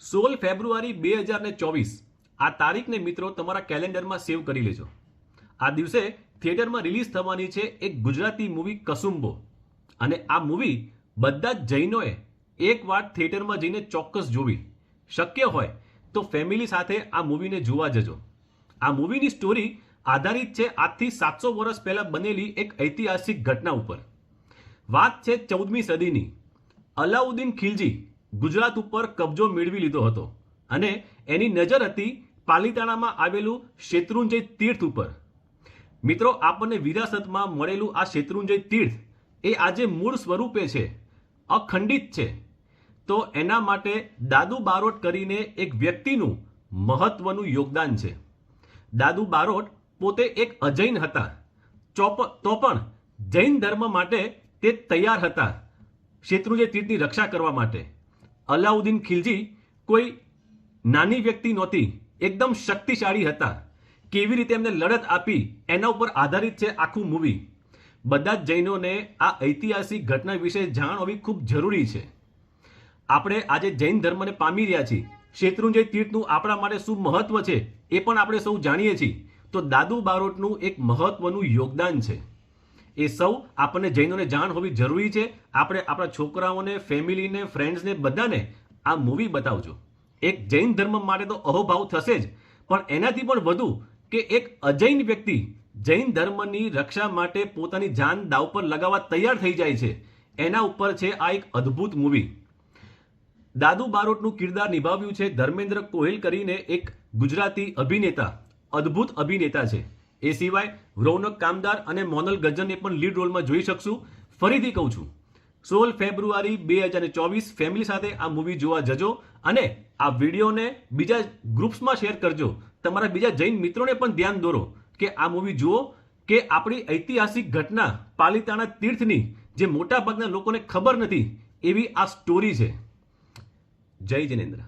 16 ફેબ્રુઆરી 2024 આ તારીખને મિત્રો તમારા કેલેન્ડરમાં સેવ કરી લેજો। આ દિવસે થિયેટરમાં રિલીઝ થવાની છે એક ગુજરાતી મૂવી કસુંબો, અને આ મૂવી બધા જ જૈનોએ એકવાર થિયેટરમાં જઈને ચોક્કસ જોવી, શક્ય હોય તો ફેમિલી સાથે આ મૂવીને જોવા જજો। આ મૂવીની સ્ટોરી આધારિત છે આજથી 700 વર્ષ પહેલા બનેલી એક ઐતિહાસિક ઘટના ઉપર। વાત છે 14મી સદીની। અલાઉદ્દીન ખિલજી ગુજરાત ઉપર કબજો મેળવી લીધો હતો અને એની નજર હતી પાલિતાણામાં આવેલું શેત્રુંજય તીર્થ ઉપર। મિત્રો, આપણને વિરાસતમાં મળેલું આ શેત્રુંજય તીર્થ એ આજે મૂળ સ્વરૂપે છે, અખંડિત છે। તો એના માટે દાદુ બારોટ કરીને એક વ્યક્તિનું મહત્વનું યોગદાન છે। દાદુ બારોટ પોતે એક અજૈન હતા, તો પણ જૈન ધર્મ માટે તે તૈયાર હતા શેત્રુંજય તીર્થની રક્ષા કરવા માટે। અલાઉદ્દીન ખિલજી કોઈ નાની વ્યક્તિ નહોતી, એકદમ શક્તિશાળી હતા। કેવી રીતે એમને લડત આપી એના ઉપર આધારિત છે આખું મૂવી। બધા જ જૈનોને આ ઐતિહાસિક ઘટના વિશે જાણ હોવી ખૂબ જરૂરી છે। આપણે આજે જૈન ધર્મને પામી રહ્યા છીએ, શેત્રુંજય તીર્થનું આપણા માટે શું મહત્વ છે એ પણ આપણે સૌ જાણીએ છીએ। તો દાદુ બારોટનું એક મહત્વનું યોગદાન છે, એ સૌ આપણને જૈનોને જાણ હોવી જરૂરી છે। આપણે આપણા છોકરાઓને, ફેમિલીને, ફ્રેન્ડ્સને બધાને આ મૂવી બતાવજો। એક જૈન ધર્મ માટે તો અહોભાવ થશે જ, પણ એનાથી પણ વધુ કે એક અજૈન વ્યક્તિ જૈન ધર્મની રક્ષા માટે પોતાની જાન દાવ પર લગાવવા તૈયાર થઈ જાય છે, એના ઉપર છે આ એક અદ્ભુત મૂવી। દાદુ બારોટનું કિરદાર નિભાવ્યું છે ધર્મેન્દ્ર કોહેલ કરીને એક ગુજરાતી અભિનેતા, અદ્ભુત અભિનેતા છે। એ સિવાય રૌનક કામદાર અને મોનલ ગજ્જરને પણ લીડ રોલમાં જોઈ શકશું। ફરીથી કહું છું, 16 ફેબ્રુઆરી 2024 ફેમિલી સાથે આ મૂવી જોવા જજો અને આ વિડીયોને બીજા ગ્રુપ્સમાં શેર કરજો। તમારા બીજા જૈન મિત્રોને પણ ધ્યાન દોરો કે આ મૂવી જુઓ, કે આપણી ઐતિહાસિક ઘટના પાલિતાણા તીર્થની જે મોટા ભાગના લોકોને ખબર નથી એવી આ સ્ટોરી છે। જય જિનેન્દ્ર।